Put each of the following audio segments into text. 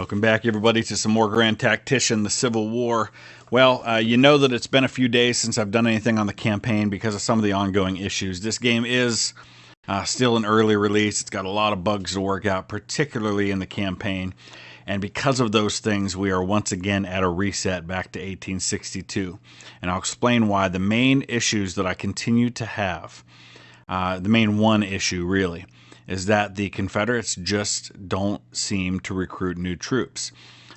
Welcome back, everybody, to some more Grand Tactician, the Civil War. Well, you know that it's been a few days since I've done anything on the campaign because of some of the ongoing issues. This game is still an early release. It's got a lot of bugs to work out, particularly in the campaign. And because of those things, we are once again at a reset back to 1862. And I'll explain why. The main issues that I continue to have, the main one issue really, is that the Confederates just don't seem to recruit new troops.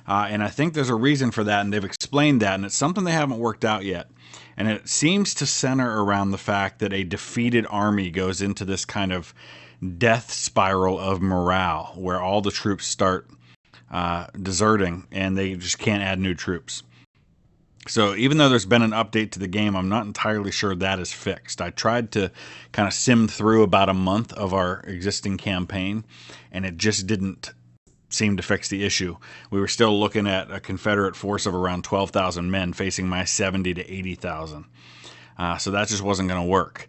And I think there's a reason for that, and they've explained that, and it's something they haven't worked out yet. And it seems to center around the fact that a defeated army goes into this kind of death spiral of morale, where all the troops start deserting, and they just can't add new troops. So even though there's been an update to the game, I'm not entirely sure that is fixed. I tried to kind of sim through about a month of our existing campaign, and it just didn't seem to fix the issue. We were still looking at a Confederate force of around 12,000 men facing my 70 to 80,000. So that just wasn't going to work.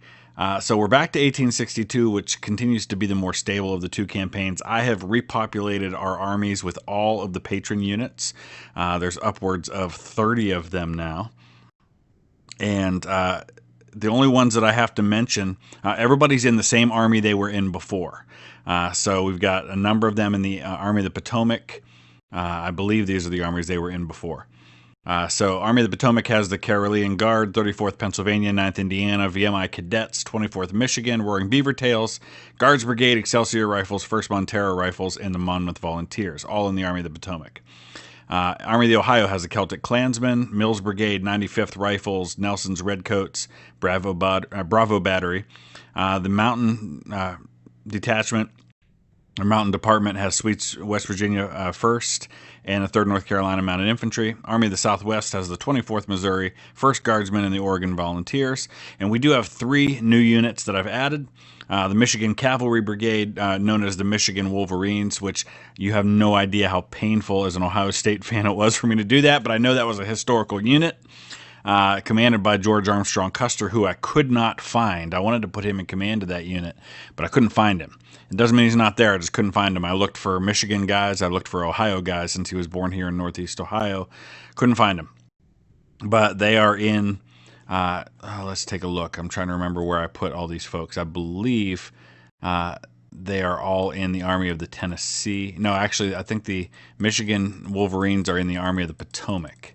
So we're back to 1862, which continues to be the more stable of the two campaigns. I have repopulated our armies with all of the Patron units. There's upwards of 30 of them now. And the only ones that I have to mention, everybody's in the same army they were in before. So we've got a number of them in the Army of the Potomac. I believe these are the armies they were in before. So Army of the Potomac has the Carolean Guard, 34th Pennsylvania, 9th Indiana, VMI Cadets, 24th Michigan, Roaring Beaver Tails, Guards Brigade, Excelsior Rifles, 1st Montero Rifles, and the Monmouth Volunteers, all in the Army of the Potomac. Army of the Ohio has the Celtic Klansmen, Mills Brigade, 95th Rifles, Nelson's Redcoats, Bravo Battery. The Mountain Detachment, or Mountain Department, has Sweets West Virginia 1st and the 3rd North Carolina Mounted Infantry. Army of the Southwest has the 24th Missouri, 1st Guardsmen, and the Oregon Volunteers. And we do have 3 new units that I've added. The Michigan Cavalry Brigade, known as the Michigan Wolverines, which you have no idea how painful as an Ohio State fan it was for me to do that, but I know that was a historical unit. Commanded by George Armstrong Custer, who I could not find. I wanted to put him in command of that unit, but I couldn't find him. It doesn't mean he's not there, I just couldn't find him. I looked for Michigan guys, I looked for Ohio guys since he was born here in Northeast Ohio. Couldn't find him. But they are in, let's take a look. I'm trying to remember where I put all these folks. I believe they are all in the Army of the Tennessee. No, actually, I think the Michigan Wolverines are in the Army of the Potomac.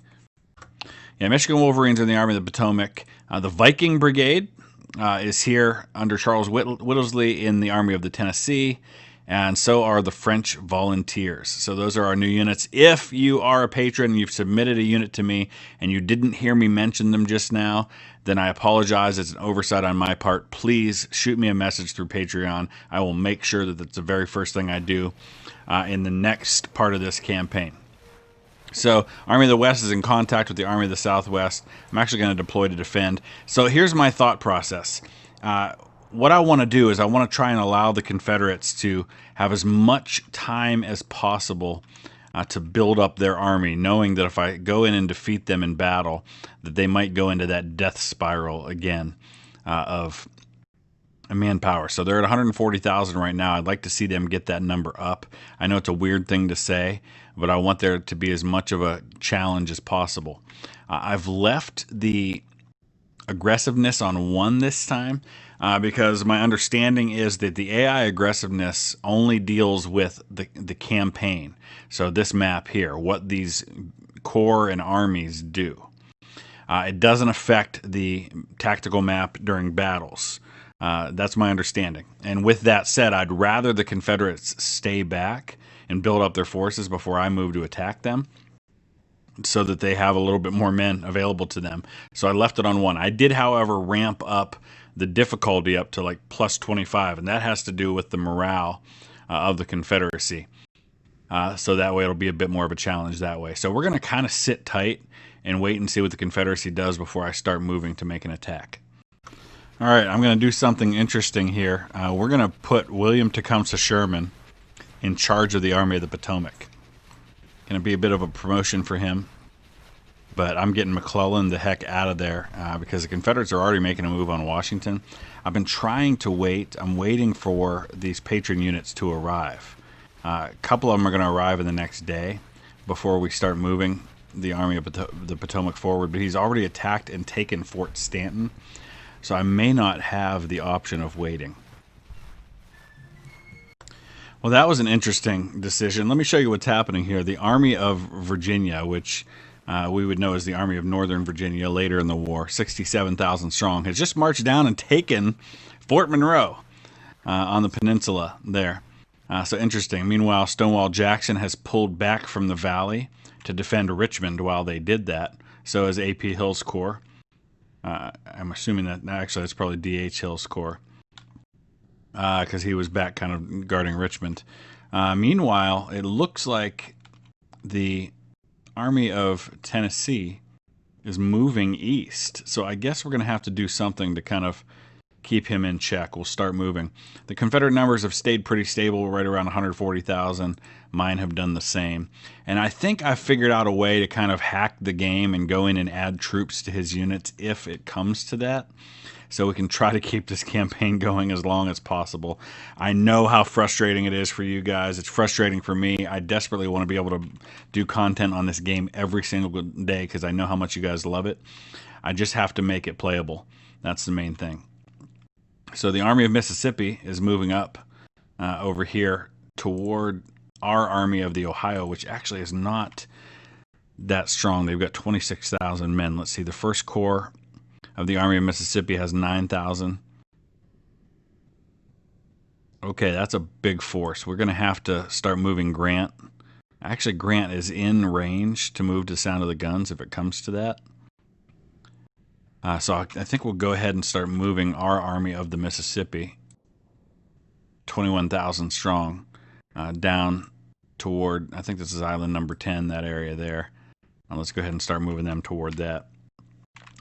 Yeah, Michigan Wolverines are in the Army of the Potomac. The Viking Brigade is here under Charles Whittlesley in the Army of the Tennessee, and so are the French Volunteers. So those are our new units. If you are a patron and you've submitted a unit to me and you didn't hear me mention them just now, then I apologize. It's an oversight on my part. Please shoot me a message through Patreon. I will make sure that that's the very first thing I do in the next part of this campaign. So Army of the West is in contact with the Army of the Southwest. I'm actually going to deploy to defend. So here's my thought process. What I want to do is I want to try and allow the Confederates to have as much time as possible to build up their army, knowing that if I go in and defeat them in battle, that they might go into that death spiral again of manpower. So they're at 140,000 right now. I'd like to see them get that number up. I know it's a weird thing to say, but I want there to be as much of a challenge as possible. I've left the aggressiveness on 1 this time because my understanding is that the AI aggressiveness only deals with the campaign. So this map here, what these corps and armies do. It doesn't affect the tactical map during battles. That's my understanding. And with that said, I'd rather the Confederates stay back and build up their forces before I move to attack them so that they have a little bit more men available to them. So I left it on 1. I did, however, ramp up the difficulty up to like plus 25, and that has to do with the morale of the Confederacy. So that way it'll be a bit more of a challenge that way. So we're going to kind of sit tight and wait and see what the Confederacy does before I start moving to make an attack. All right, I'm going to do something interesting here. We're going to put William Tecumseh Sherman in charge of the Army of the Potomac. Going to be a bit of a promotion for him, but I'm getting McClellan the heck out of there because the Confederates are already making a move on Washington. I've been trying to wait. I'm waiting for these Patron units to arrive. A couple of them are going to arrive in the next day, before we start moving the Army of the Potomac forward. But he's already attacked and taken Fort Stanton, so I may not have the option of waiting. Well, that was an interesting decision. Let me show you what's happening here. The Army of Virginia, which we would know as the Army of Northern Virginia later in the war, 67,000 strong, has just marched down and taken Fort Monroe on the peninsula there. So interesting. Meanwhile, Stonewall Jackson has pulled back from the valley to defend Richmond while they did that. So has A.P. Hill's Corps. I'm assuming that, actually, it's probably D.H. Hill's Corps, because he was back kind of guarding Richmond. Meanwhile, it looks like the Army of Tennessee is moving east. So I guess we're going to have to do something to kind of keep him in check. We'll start moving. The Confederate numbers have stayed pretty stable, right around 140,000. Mine have done the same. And I think I figured out a way to kind of hack the game and go in and add troops to his units if it comes to that. So we can try to keep this campaign going as long as possible. I know how frustrating it is for you guys. It's frustrating for me. I desperately want to be able to do content on this game every single day because I know how much you guys love it. I just have to make it playable. That's the main thing. So the Army of Mississippi is moving up over here toward our Army of the Ohio, which actually is not that strong. They've got 26,000 men. Let's see, the 1st Corps of the Army of Mississippi has 9,000. Okay, that's a big force. We're going to have to start moving Grant. Actually, Grant is in range to move to sound of the guns if it comes to that. So I think we'll go ahead and start moving our Army of the Mississippi, 21,000 strong, down toward, I think this is island number 10, that area there. Let's go ahead and start moving them toward that.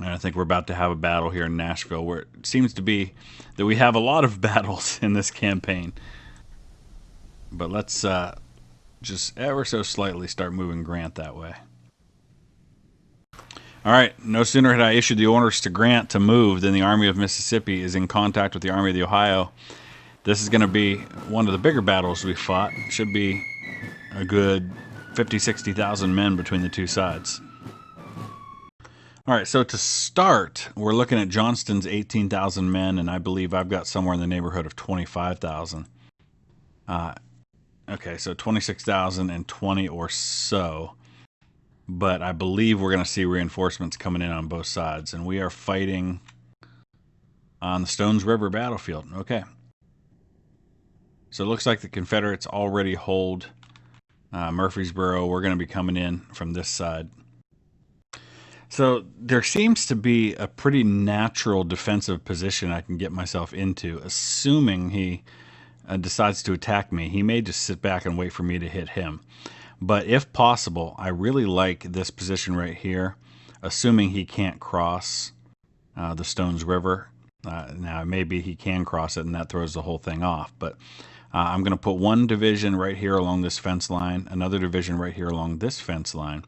And I think we're about to have a battle here in Nashville, where it seems to be that we have a lot of battles in this campaign. But let's just ever so slightly start moving Grant that way. All right, no sooner had I issued the orders to Grant to move than the Army of Mississippi is in contact with the Army of the Ohio. This is going to be one of the bigger battles we fought. Should be a good 50,000, 60,000 men between the two sides. All right, so to start, we're looking at Johnston's 18,000 men, and I believe I've got somewhere in the neighborhood of 25,000. Okay, so 26,000 and 20 or so. But I believe we're going to see reinforcements coming in on both sides. And we are fighting on the Stones River battlefield. Okay. So it looks like the Confederates already hold Murfreesboro. We're going to be coming in from this side. So there seems to be a pretty natural defensive position I can get myself into, assuming he decides to attack me. He may just sit back and wait for me to hit him. But if possible, I really like this position right here, assuming he can't cross the Stones River. Now, maybe he can cross it, and that throws the whole thing off. But I'm going to put one division right here along this fence line, another division right here along this fence line,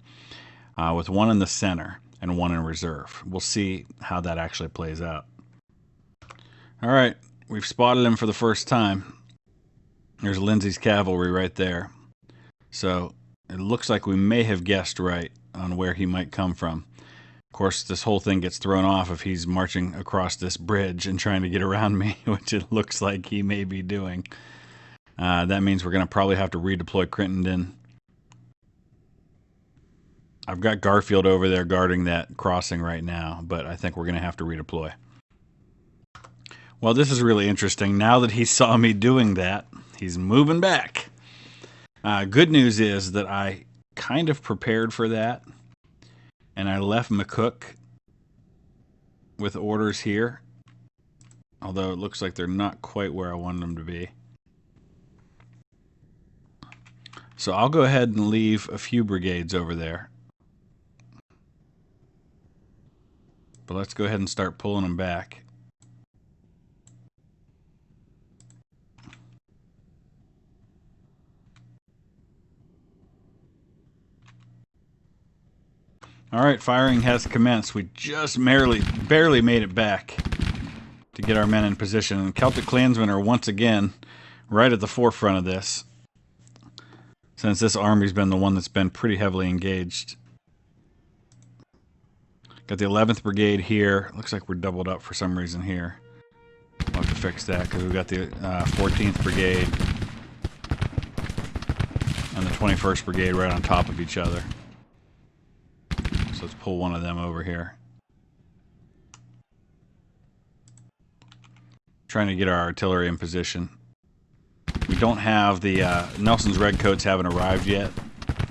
with one in the center and one in reserve. We'll see how that actually plays out. All right, we've spotted him for the first time. There's Lindsay's cavalry right there. So it looks like we may have guessed right on where he might come from. Of course, this whole thing gets thrown off if he's marching across this bridge and trying to get around me, which it looks like he may be doing. That means we're going to probably have to redeploy Crittenden. I've got Garfield over there guarding that crossing right now, but I think we're going to have to redeploy. Well, this is really interesting. Now that he saw me doing that, he's moving back. Good news is that I kind of prepared for that, and I left McCook with orders here, although it looks like they're not quite where I wanted them to be. So I'll go ahead and leave a few brigades over there. But let's go ahead and start pulling them back. All right, firing has commenced. We just barely made it back to get our men in position. And Celtic Klansmen are once again right at the forefront of this. since this army's been the one that's been pretty heavily engaged. Got the 11th Brigade here. Looks like we're doubled up for some reason here. We'll have to fix that because we've got the 14th Brigade and the 21st Brigade right on top of each other. So let's pull one of them over here. Trying to get our artillery in position. We don't have the Nelson's Redcoats haven't arrived yet,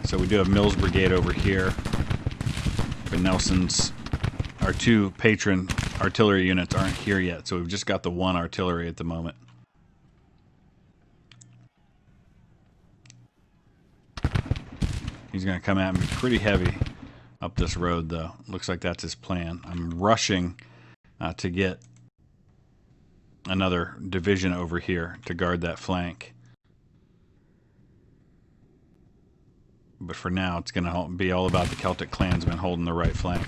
so we do have Mills Brigade over here. But Nelson's, our 2 Patron artillery units aren't here yet, so we've just got the 1 artillery at the moment. He's going to come at me pretty heavy up this road, though. Looks like that's his plan. I'm rushing to get another division over here to guard that flank. But for now, it's going to be all about the Celtic clansmen holding the right flank.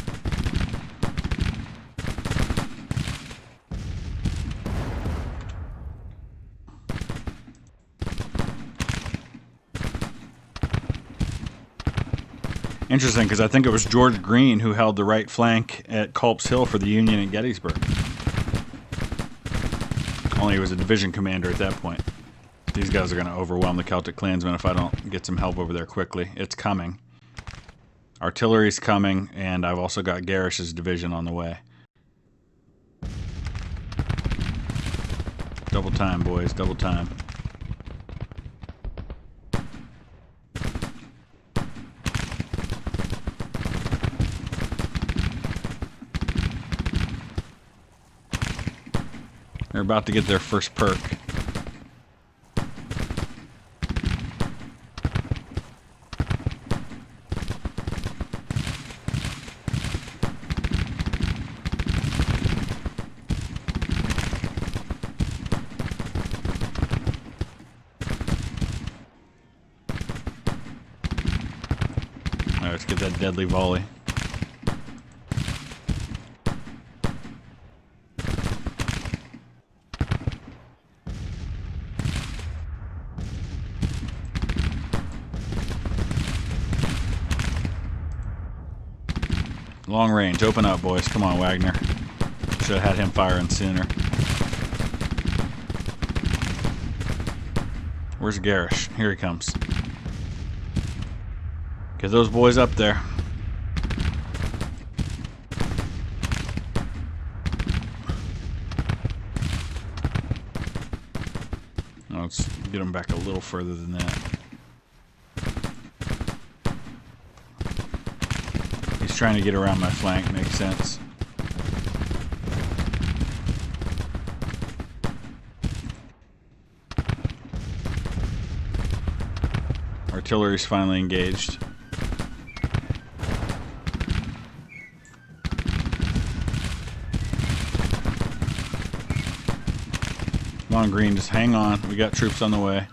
Interesting, because I think it was George Green who held the right flank at Culp's Hill for the Union at Gettysburg. Only he was a division commander at that point. These guys are going to overwhelm the Celtic clansmen if I don't get some help over there quickly. It's coming. Artillery's coming, and I've also got Garish's division on the way. Double time, boys. Double time. They're about to get their first perk. Alright, let's get that deadly volley. Long range, open up, boys. Come on, Wagner. Should have had him firing sooner. Where's Garish? Here he comes. Get those boys up there. Let's get them back a little further than that. Trying to get around my flank makes sense. Artillery's finally engaged. Come on, Green, just hang on. We got troops on the way.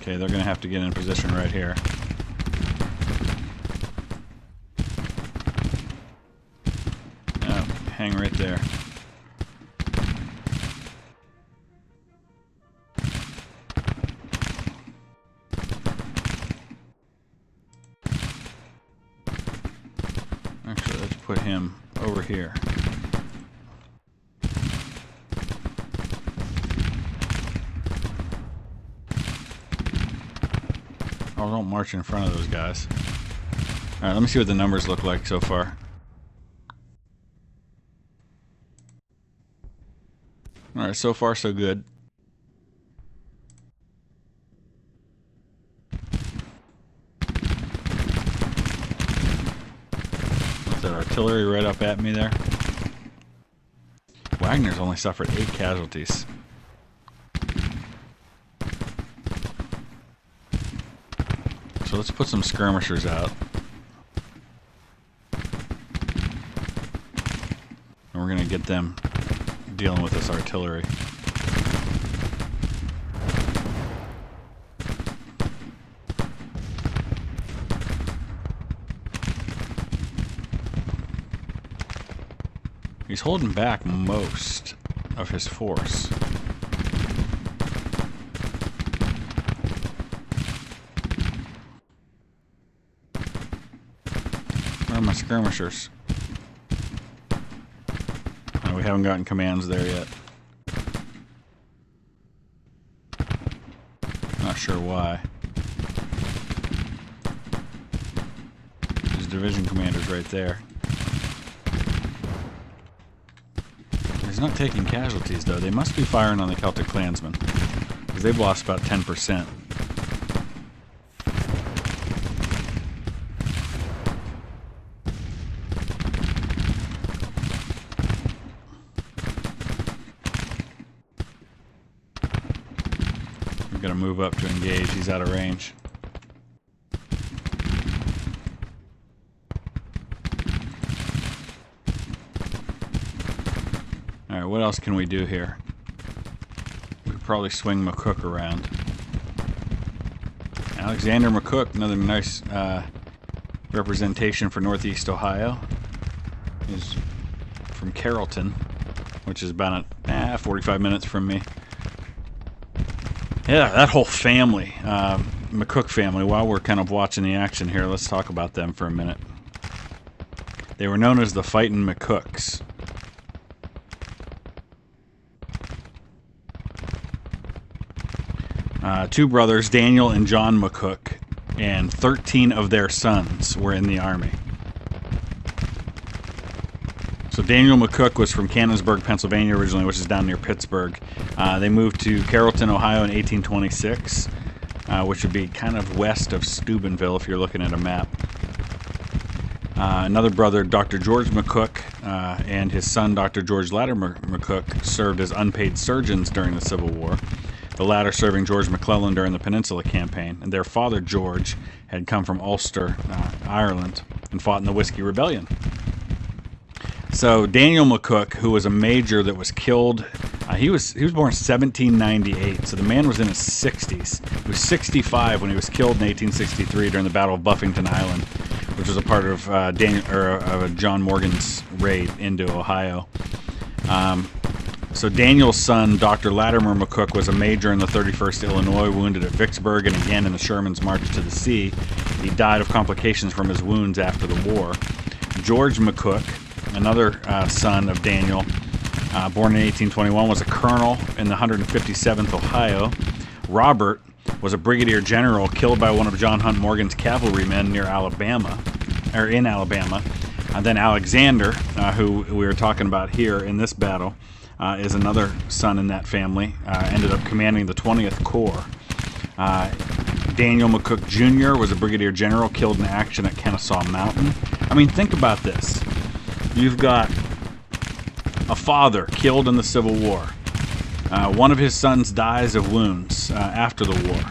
Okay, they're going to have to get in position right here. Oh, hang right there. Actually, let's put him over here. Oh, don't march in front of those guys. Alright, let me see what the numbers look like so far. Alright, so far so good. What's that artillery right up at me there? Wagner's only suffered 8 casualties. So let's put some skirmishers out. And we're going to get them dealing with this artillery. He's holding back most of his force. skirmishers? We haven't gotten commands there yet. Not sure why. There's division commanders right there. He's not taking casualties though. They must be firing on the Celtic Clansmen, because they've lost about 10%. We're gonna move up to engage. He's out of range. Alright, what else can we do here? We could probably swing McCook around. Alexander McCook, another nice representation for Northeast Ohio. He's from Carrollton, which is about 45 minutes from me. Yeah, that whole family, McCook family, while we're kind of watching the action here, let's talk about them for a minute. They were known as the Fightin' McCooks. Two brothers, Daniel and John McCook, and 13 of their sons were in the army. So Daniel McCook was from Cannonsburg, Pennsylvania originally, which is down near Pittsburgh. They moved to Carrollton, Ohio in 1826, which would be kind of west of Steubenville if you're looking at a map. Another brother, Dr. George McCook, and his son, Dr. George Latimer McCook, served as unpaid surgeons during the Civil War. The latter serving George McClellan during the Peninsula Campaign, and their father, George, had come from Ulster, Ireland, and fought in the Whiskey Rebellion. So Daniel McCook, who was a major that was killed, he was born in 1798, so the man was in his 60s. He was 65 when he was killed in 1863 during the Battle of Buffington Island, which was a part of John Morgan's raid into Ohio. So Daniel's son, Dr. Latimer McCook, was a major in the 31st Illinois, wounded at Vicksburg and again in the Sherman's March to the Sea. He died of complications from his wounds after the war. George McCook, another son of Daniel, born in 1821, was a colonel in the 157th Ohio. Robert was a brigadier general killed by one of John Hunt Morgan's cavalrymen near Alabama, or in Alabama. And then Alexander, who we were talking about here in this battle, is another son in that family, ended up commanding the 20th Corps. Daniel McCook Jr. was a brigadier general killed in action at Kennesaw Mountain. I mean, think about this. You've got a father killed in the Civil War. One of his sons dies of wounds after the war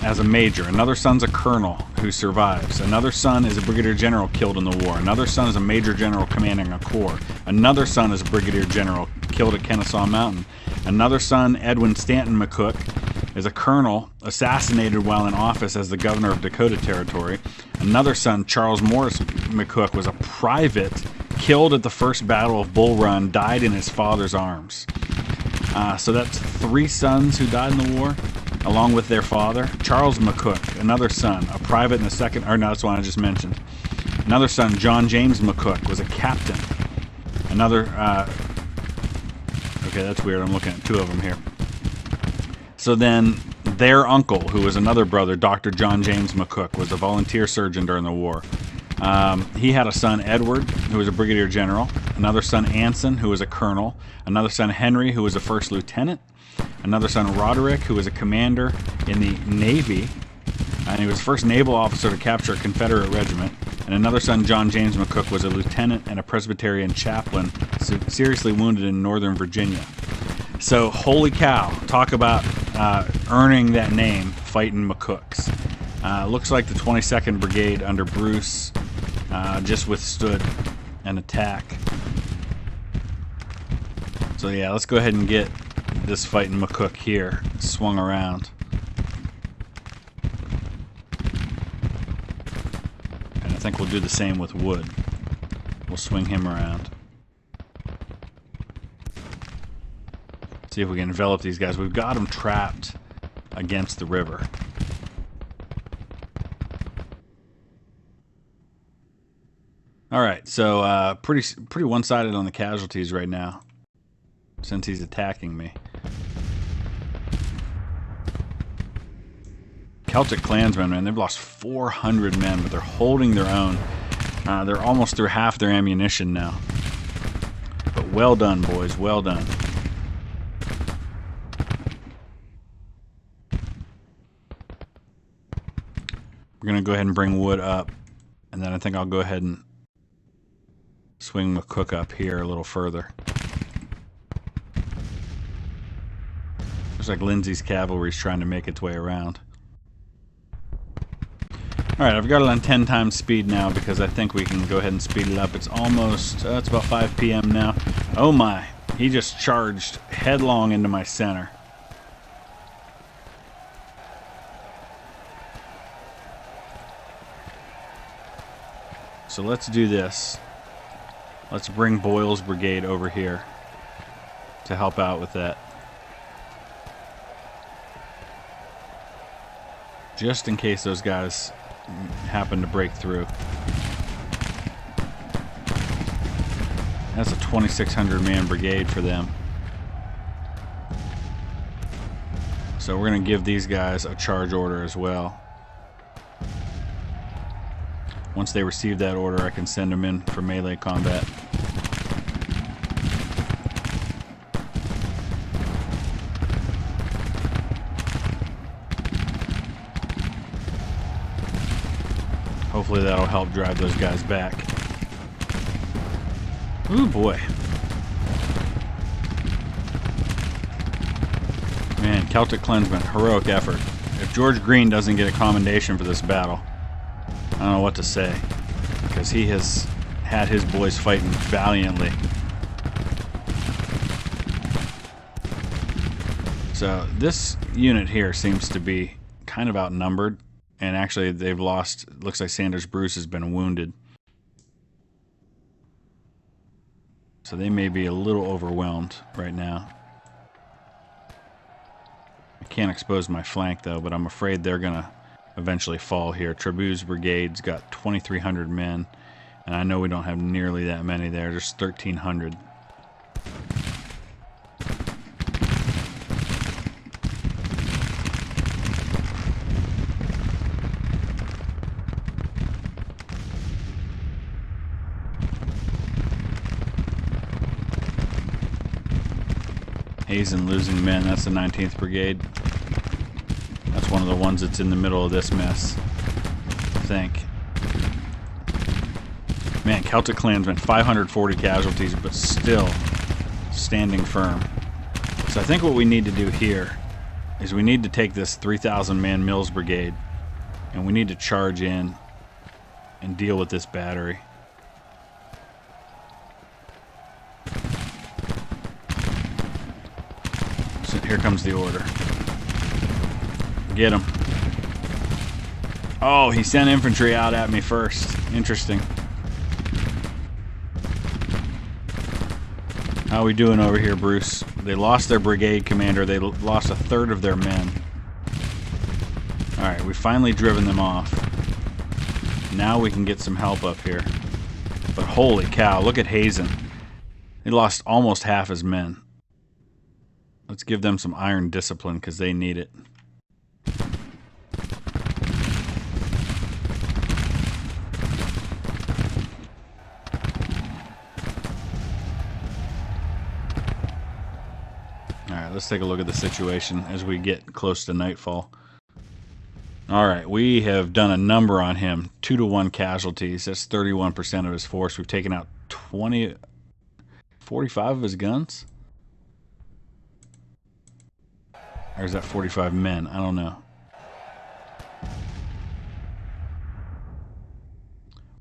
as a major. Another son's a colonel who survives. Another son is a brigadier general killed in the war. Another son is a major general commanding a corps. Another son is a brigadier general killed at Kennesaw Mountain. Another son, Edwin Stanton McCook, is a colonel assassinated while in office as the governor of Dakota Territory. Another son, Charles Morris McCook, was a private killed at the First Battle of Bull Run, died in his father's arms. So that's 3 sons who died in the war, along with their father. Charles McCook, another son, a private in the second, or no, that's one I just mentioned. Another son, John James McCook, was a captain. Another, okay, that's weird, I'm looking at 2 of them here. So then, their uncle, who was another brother, Dr. John James McCook, was a volunteer surgeon during the war. He had a son, Edward, who was a brigadier general. Another son, Anson, who was a colonel. Another son, Henry, who was a first lieutenant. Another son, Roderick, who was a commander in the Navy. And he was the first naval officer to capture a Confederate regiment. And another son, John James McCook, was a lieutenant and a Presbyterian chaplain, seriously wounded in Northern Virginia. So, holy cow, talk about earning that name, Fightin' McCooks. Looks like the 22nd Brigade under Bruce just withstood an attack. So yeah, let's go ahead and get this Fightin' McCook here swung around. And I think we'll do the same with Wood. We'll swing him around. See if we can envelop these guys. We've got them trapped against the river. All right, so pretty one-sided on the casualties right now, since he's attacking me. Celtic Klansmen, man, they've lost 400 men, but they're holding their own. They're almost through half their ammunition now. But well done, boys, well done. We're going to go ahead and bring wood up, and then I think I'll go ahead and swing McCook up here a little further. Looks like Lindsay's cavalry's trying to make its way around. Alright, I've got it on 10 times speed now because I think we can go ahead and speed it up. It's almost, it's about 5 p.m. now. Oh my, he just charged headlong into my center. So let's do this. Let's bring Boyle's brigade over here to help out with that. Just in case those guys happen to break through. That's a 2,600 man brigade for them. So we're going to give these guys a charge order as well. Once they receive that order, I can send them in for melee combat. Hopefully that'll help drive those guys back. Ooh boy. Man, Celtic Klansmen, heroic effort. If George Green doesn't get a commendation for this battle, I don't know what to say. Because he has had his boys fighting valiantly. So this unit here seems to be kind of outnumbered. And actually, they've lost. Looks like Sanders Bruce has been wounded. So they may be a little overwhelmed right now. I can't expose my flank, though, but I'm afraid they're going to eventually fall here. Trebu's brigade's got 2,300 men. And I know we don't have nearly that many there. Just 1,300. Hazen losing men. That's the 19th Brigade. That's one of the ones that's in the middle of this mess, I think. Man, Celtic Klansmen, 540 casualties, but still standing firm. So I think what we need to do here is we need to take this 3,000 man Mills Brigade and we need to charge in and deal with this battery. So here comes the order. Get him. Oh, he sent infantry out at me first. Interesting. How are we doing over here, Bruce? They lost their brigade commander. They lost a third of their men. Alright, we've finally driven them off. Now we can get some help up here. But holy cow, look at Hazen. He lost almost half his men. Let's give them some iron discipline because they need it. Alright, let's take a look at the situation as we get close to nightfall. Alright, we have done a number on him. 2-to-1 casualties. That's 31% of his force. We've taken out 45 of his guns? Or is that 45 men? I don't know.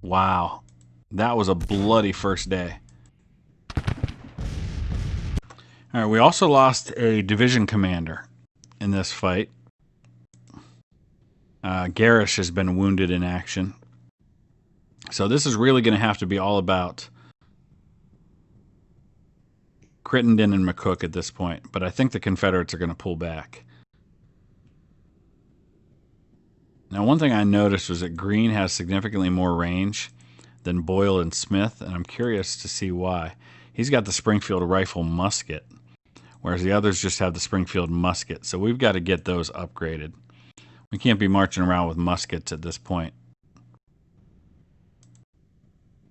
Wow. That was a bloody first day. Alright, we also lost a division commander in this fight. Garish has been wounded in action. So this is really going to have to be all about Crittenden and McCook at this point. But I think the Confederates are going to pull back. Now, one thing I noticed was that Green has significantly more range than Boyle and Smith, and I'm curious to see why. He's got the Springfield rifle musket, whereas the others just have the Springfield musket. So we've got to get those upgraded. We can't be marching around with muskets at this point.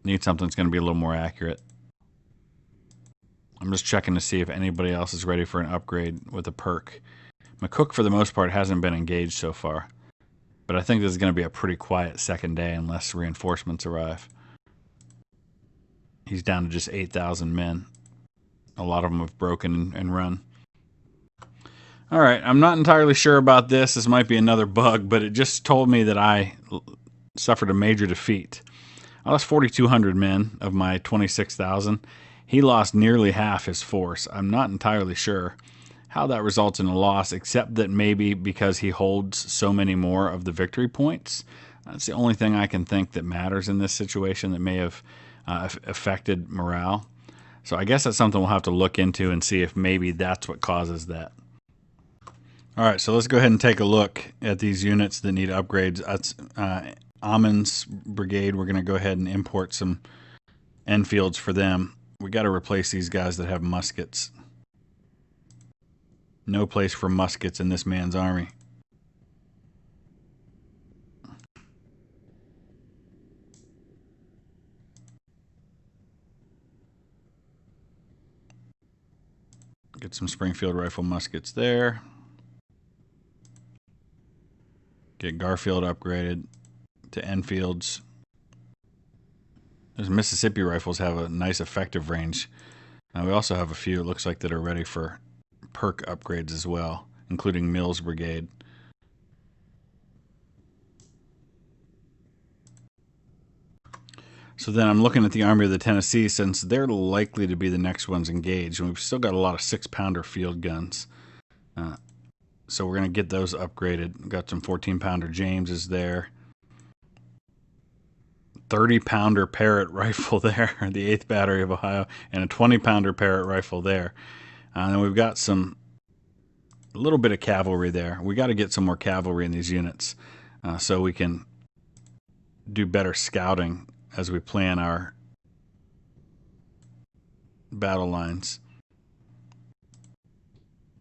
Need something that's going to be a little more accurate. I'm just checking to see if anybody else is ready for an upgrade with a perk. McCook, for the most part, hasn't been engaged so far. But I think this is going to be a pretty quiet second day unless reinforcements arrive. He's down to just 8,000 men. A lot of them have broken and run. All right, I'm not entirely sure about this. This might be another bug, but it just told me that I suffered a major defeat. I lost 4,200 men of my 26,000. He lost nearly half his force. I'm not entirely sure how that results in a loss, except that maybe because he holds so many more of the victory points. That's the only thing I can think that matters in this situation that may have affected morale. So I guess that's something we'll have to look into and see if maybe that's what causes that. All right, so let's go ahead and take a look at these units that need upgrades. That's Amon's brigade. We're going to go ahead and import some Enfields for them. We got to replace these guys that have muskets. No place for muskets in this man's army. Get some Springfield rifle muskets there. Get Garfield upgraded to Enfields. Those Mississippi rifles have a nice effective range. We also have a few, it looks like, that are ready for perk upgrades as well, including Mills Brigade. So then I'm looking at the Army of the Tennessee, since they're likely to be the next ones engaged, and we've still got a lot of 6-pounder field guns. So we're going to get those upgraded. We've got some 14-pounder Jameses there. 30-pounder Parrott rifle there, the 8th Battery of Ohio, and a 20-pounder Parrott rifle there. And then we've got a little bit of cavalry there. We got to get some more cavalry in these units so we can do better scouting as we plan our battle lines.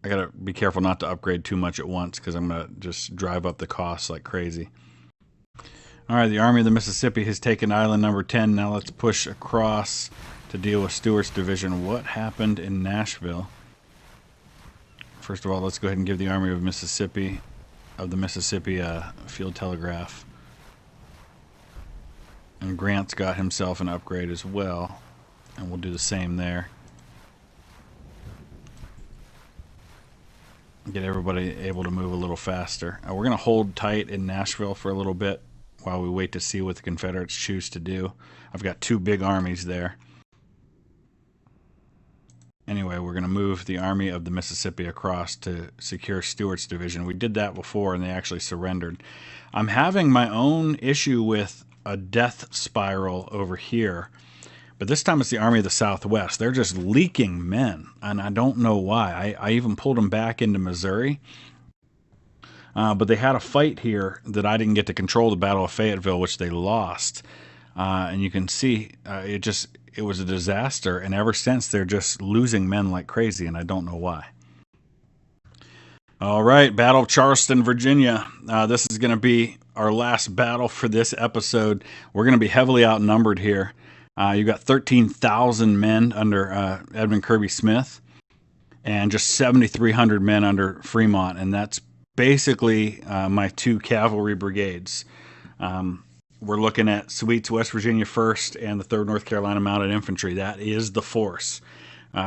I got to be careful not to upgrade too much at once because I'm going to just drive up the costs like crazy. All right, the Army of the Mississippi has taken island number 10. Now let's push across to deal with Stewart's division. What happened in Nashville? First of all, let's go ahead and give the Army of the Mississippi field telegraph. And Grant's got himself an upgrade as well, and we'll do the same there. Get everybody able to move a little faster. We're going to hold tight in Nashville for a little bit while we wait to see what the Confederates choose to do. I've got 2 big armies there. Anyway, we're going to move the Army of the Mississippi across to secure Stewart's division. We did that before, and they actually surrendered. I'm having my own issue with a death spiral over here. But this time it's the Army of the Southwest. They're just leaking men, and I don't know why. I even pulled them back into Missouri. But they had a fight here that I didn't get to control, the Battle of Fayetteville, which they lost. And you can see it was a disaster, and ever since they're just losing men like crazy, and I don't know why. All right, Battle of Charleston, Virginia. This is going to be our last battle for this episode. We're going to be heavily outnumbered here. You've got 13,000 men under Edmund Kirby Smith and just 7,300 men under Fremont, and that's basically my 2 cavalry brigades. We're looking at Sweet's West Virginia 1st and the 3rd North Carolina Mounted Infantry. That is the force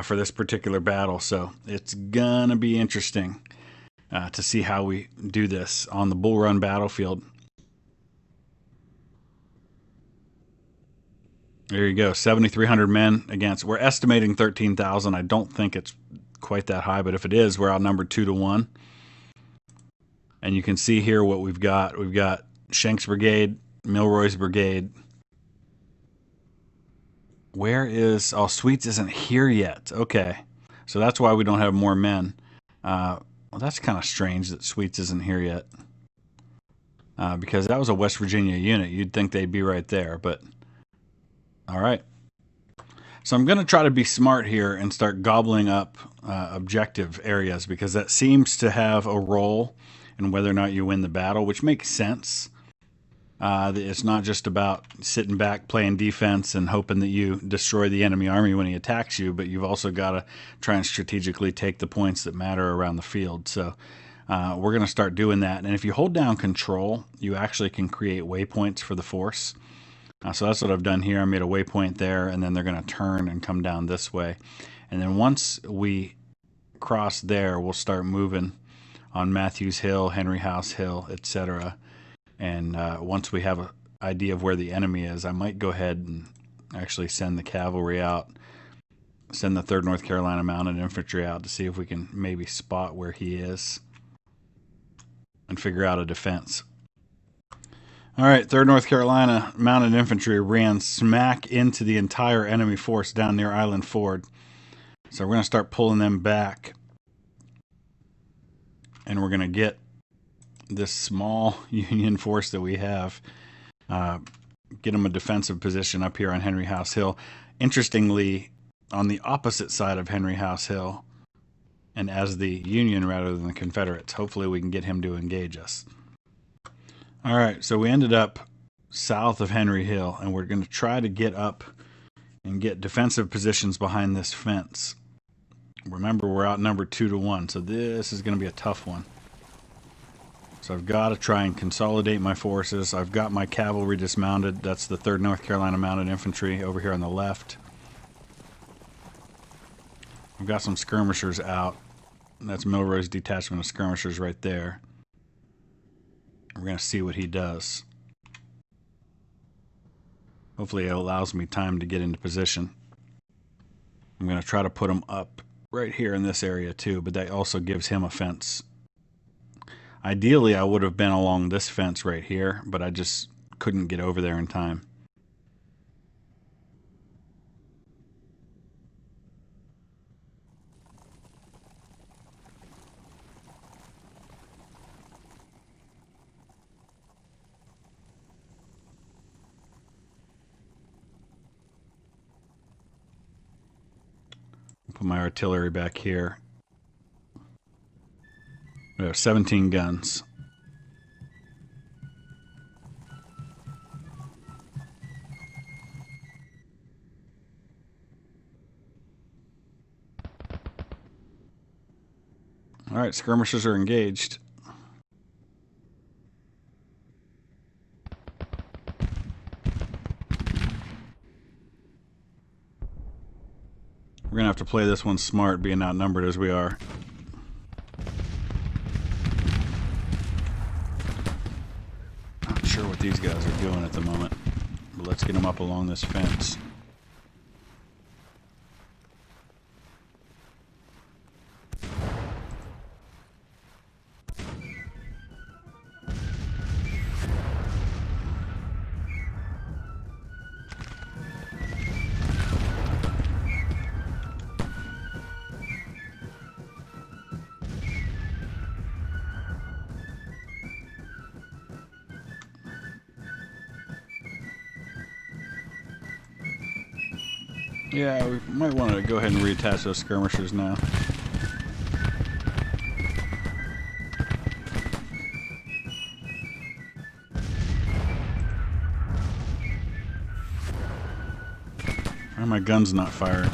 for this particular battle, so it's going to be interesting to see how we do this on the Bull Run battlefield. There you go, 7,300 men against. We're estimating 13,000. I don't think it's quite that high, but if it is, we're outnumbered 2-1. And you can see here what we've got. We've got Schenk's brigade, Milroy's brigade. Where is... Oh, Sweets isn't here yet. Okay, so that's why we don't have more men. Well, that's kind of strange that Sweets isn't here yet. Because that was a West Virginia unit. You'd think they'd be right there, but... All right. So I'm going to try to be smart here and start gobbling up objective areas, because that seems to have a role in whether or not you win the battle, which makes sense. It's not just about sitting back, playing defense, and hoping that you destroy the enemy army when he attacks you, but you've also got to try and strategically take the points that matter around the field. So we're going to start doing that. And if you hold down control, you actually can create waypoints for the force. So that's what I've done here. I made a waypoint there, and then they're going to turn and come down this way. And then once we cross there, we'll start moving on Matthews Hill, Henry House Hill, etc. And once we have an idea of where the enemy is, I might go ahead and actually send the cavalry out, send the 3rd North Carolina Mounted Infantry out to see if we can maybe spot where he is and figure out a defense. All right, 3rd North Carolina Mounted Infantry ran smack into the entire enemy force down near Island Ford. So we're going to start pulling them back. And we're going to get this small Union force that we have, get them a defensive position up here on Henry House Hill. Interestingly, on the opposite side of Henry House Hill, and as the Union rather than the Confederates. Hopefully we can get him to engage us. All right, so we ended up south of Henry Hill, and we're going to try to get up and get defensive positions behind this fence. Remember, we're outnumbered 2-1, so this is going to be a tough one. So I've got to try and consolidate my forces. I've got my cavalry dismounted. That's the 3rd North Carolina Mounted Infantry over here on the left. I've got some skirmishers out. That's Milroy's detachment of skirmishers right there. We're going to see what he does. Hopefully it allows me time to get into position. I'm going to try to put him up right here in this area too, but that also gives him a fence. Ideally, I would have been along this fence right here, but I just couldn't get over there in time. Put my artillery back here. We have 17 guns. All right, skirmishers are engaged. We're going to have to play this one smart, being outnumbered as we are. Not sure what these guys are doing at the moment, but let's get them up along this fence. Yeah, we might want to go ahead and reattach those skirmishers now. Why are my guns not firing?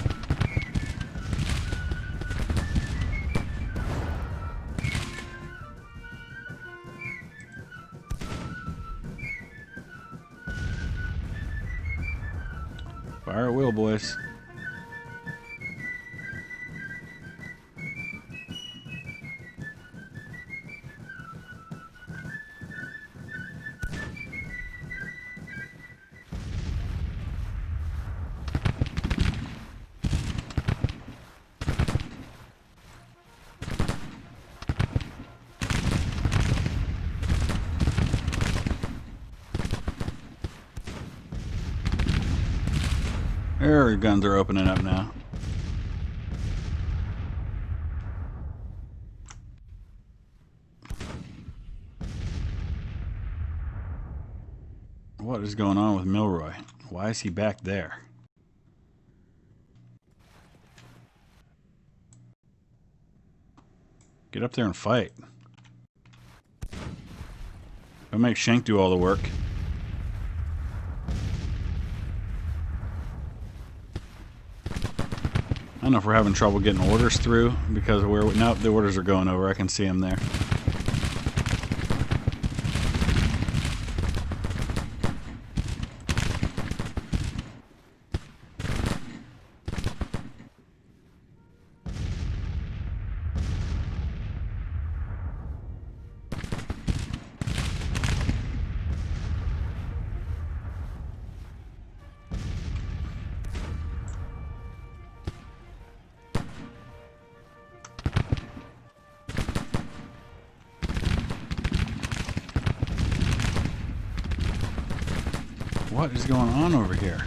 Fire at will, boys. Their guns are opening up now. What is going on with Milroy? Why is he back there? Get up there and fight. Don't make Shank do all the work. I don't know if we're having trouble getting orders through because of where... Nope, the orders are going over. I can see them there. What is going on over here?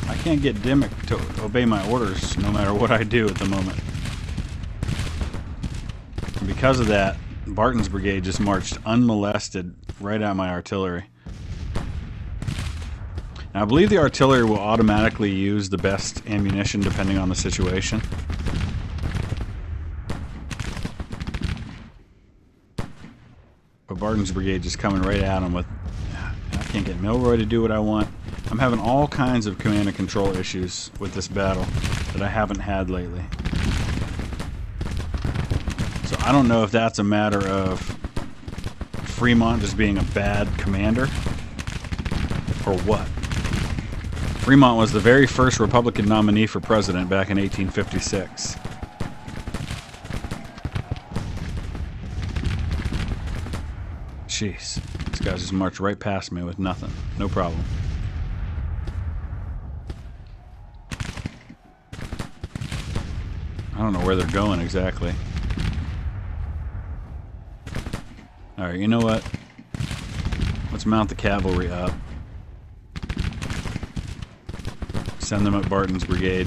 I can't get Dimmick to obey my orders no matter what I do at the moment. And because of that, Barton's brigade just marched unmolested right at my artillery. Now, I believe the artillery will automatically use the best ammunition depending on the situation. But Barton's brigade just coming right at him with... I can't get Milroy to do what I want. I'm having all kinds of command and control issues with this battle that I haven't had lately. So I don't know if that's a matter of Fremont just being a bad commander or what. Fremont was the very first Republican nominee for president back in 1856. Jeez. These guys just marched right past me with nothing. No problem. I don't know where they're going exactly. Alright, you know what? Let's mount the cavalry up. Send them at Barton's brigade.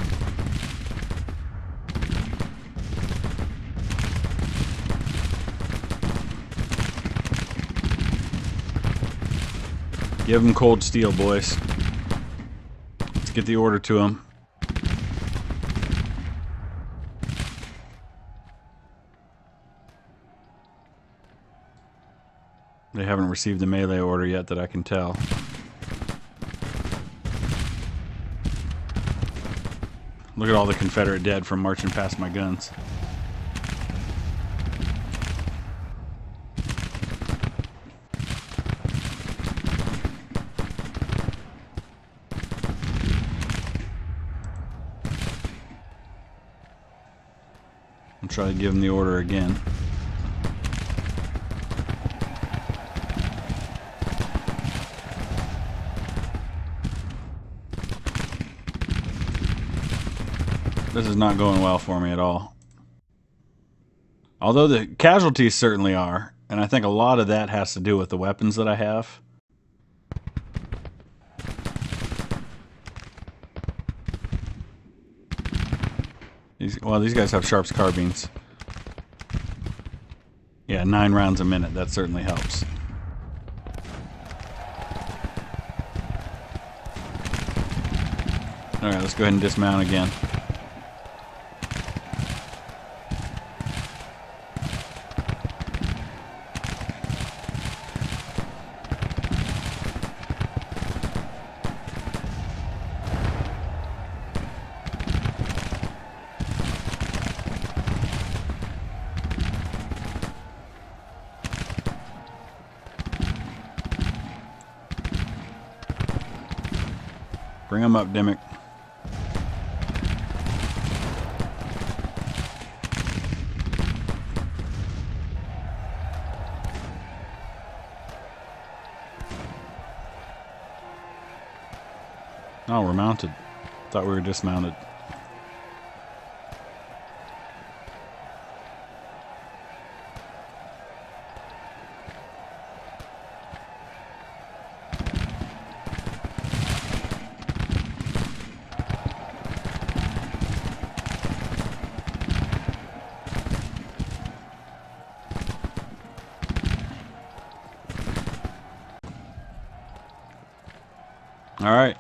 Give them cold steel, boys. Let's get the order to them. They haven't received the melee order yet that I can tell. Look at all the Confederate dead from marching past my guns. Try to give him the order again. This is not going well for me at all. Although the casualties certainly are, and I think a lot of that has to do with the weapons that I have. These guys have Sharp's carbines. Yeah, 9 rounds a minute. That certainly helps. Alright, let's go ahead and dismount again. Bring them up, Dimmick. Oh, we're mounted. Thought we were dismounted. Alright.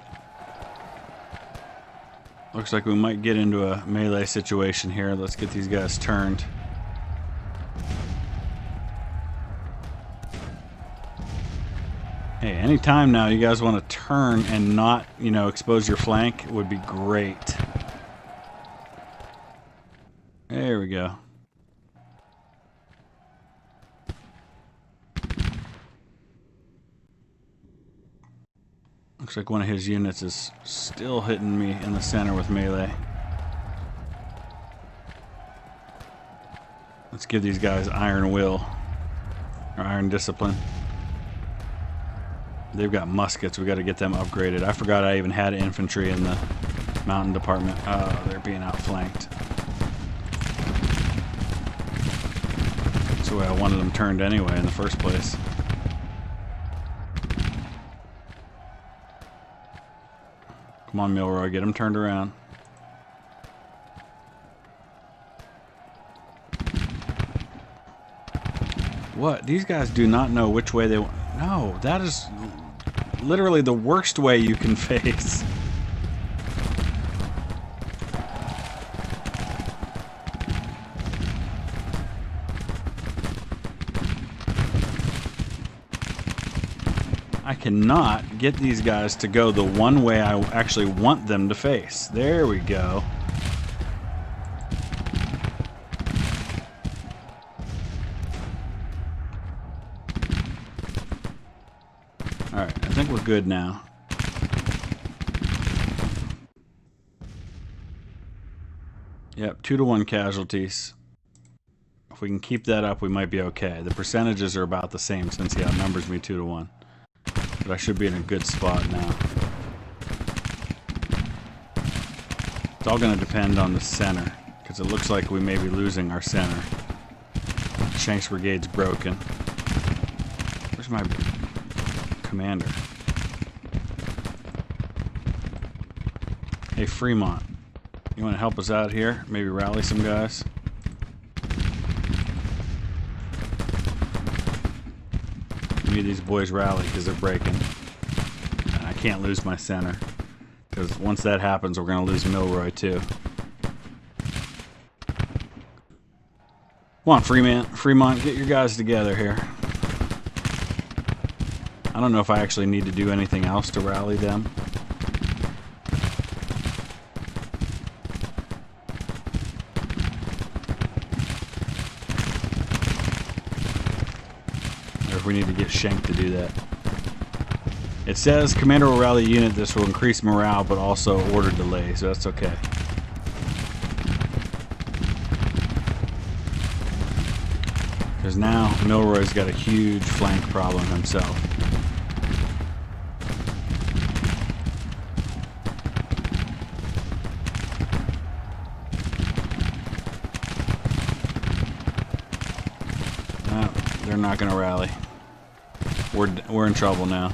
Looks like we might get into a melee situation here. Let's get these guys turned. anytime now you guys want to turn and not, you know, expose your flank, it would be great. There we go. Looks like one of his units is still hitting me in the center with melee. Let's give these guys iron will, or iron discipline. They've got muskets. We got to get them upgraded. I forgot I even had infantry in the mountain department. Oh, they're being outflanked. That's the way I wanted them turned anyway in the first place. Come on, Milroy, get them turned around. What? These guys do not know which way they want. No, that is literally the worst way you can face. I cannot get these guys to go the one way I actually want them to face. There we go. Alright, I think we're good now. Yep, 2-to-1 casualties. If we can keep that up, we might be okay. The percentages are about the same since he outnumbers me 2-to-1. But I should be in a good spot now. It's all going to depend on the center, because it looks like we may be losing our center. Shanks Brigade's broken. Where's my commander? Hey, Fremont. You want to help us out here? Maybe rally some guys? We need these boys rally because they're breaking. And I can't lose my center. Because once that happens, we're going to lose Milroy too. Come on, Fremont, get your guys together here. I don't know if I actually need to do anything else to rally them. Or if we need to get Shank to do that. It says commander will rally a unit. This will increase morale, but also order delay, so that's okay. Because now Milroy's got a huge flank problem himself. They're not going to rally. We're in trouble now.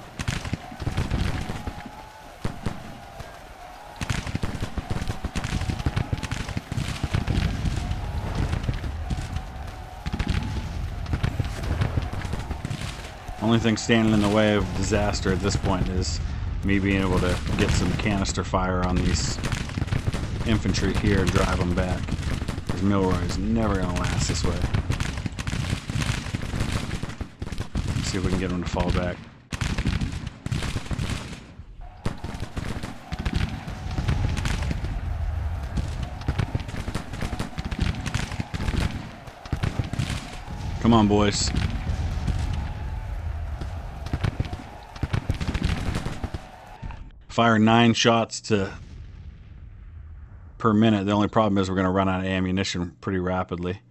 Only thing standing in the way of disaster at this point is me being able to get some canister fire on these infantry here and drive them back. Because Milroy is never going to last this way. Let's see if we can get them to fall back. Come on, boys. Fire 9 shots per minute. The only problem is we're going to run out of ammunition pretty rapidly.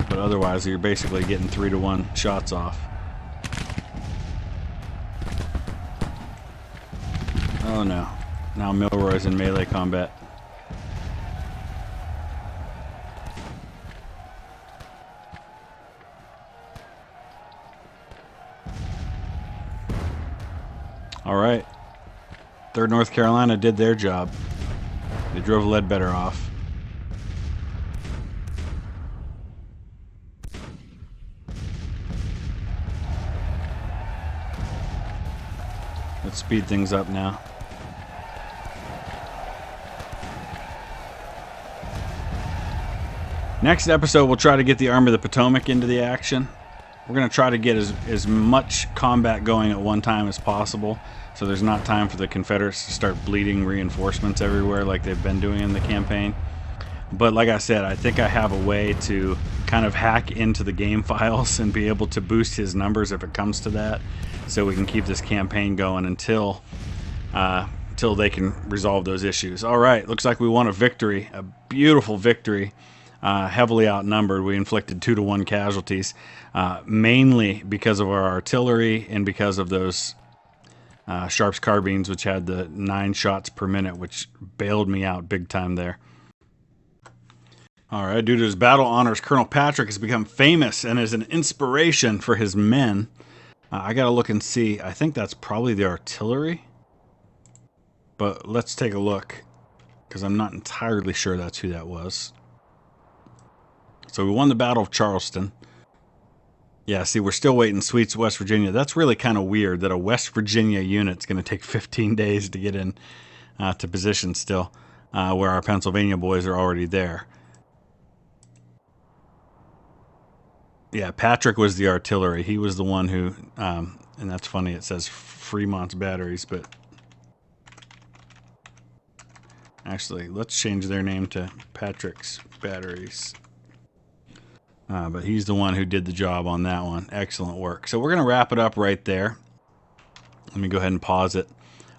But otherwise, you're basically getting 3-to-1 shots off. Oh no. Now Milroy's in melee combat. Alright. 3rd North Carolina did their job. They drove Ledbetter off. Let's speed things up now. Next episode, we'll try to get the Army of the Potomac into the action. We're going to try to get as much combat going at one time as possible, so there's not time for the Confederates to start bleeding reinforcements everywhere like they've been doing in the campaign. But like I said, I think I have a way to kind of hack into the game files and be able to boost his numbers if it comes to that, so we can keep this campaign going until they can resolve those issues. All right, looks like we won a victory, a beautiful victory. Heavily outnumbered. We inflicted 2-to-1 casualties, mainly because of our artillery and because of those Sharps carbines, which had the 9 shots per minute, which bailed me out big time there. All right, due to his battle honors, Colonel Patrick has become famous and is an inspiration for his men. I gotta look and see. I think that's probably the artillery, but let's take a look, because I'm not entirely sure that's who that was. So we won the Battle of Charleston. Yeah, see, we're still waiting Sweets, West Virginia. That's really kind of weird that a West Virginia unit's going to take 15 days to get in to position still, where our Pennsylvania boys are already there. Yeah, Patrick was the artillery. He was the one who, and that's funny, it says Fremont's batteries, but actually, let's change their name to Patrick's batteries. But he's the one who did the job on that one. Excellent work. So we're going to wrap it up right there. Let me go ahead and pause it.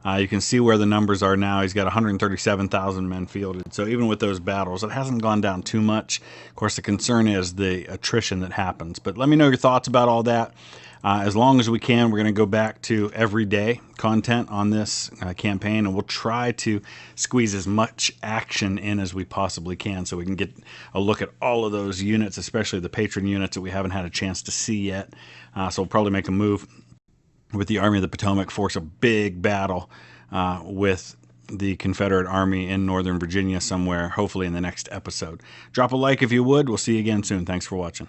You can see where the numbers are now. He's got 137,000 men fielded. So even with those battles, it hasn't gone down too much. Of course, the concern is the attrition that happens. But let me know your thoughts about all that. As long as we can, we're going to go back to everyday content on this campaign, and we'll try to squeeze as much action in as we possibly can so we can get a look at all of those units, especially the Patron units that we haven't had a chance to see yet. So we'll probably make a move with the Army of the Potomac, force a big battle with the Confederate Army in Northern Virginia somewhere, hopefully in the next episode. Drop a like if you would. We'll see you again soon. Thanks for watching.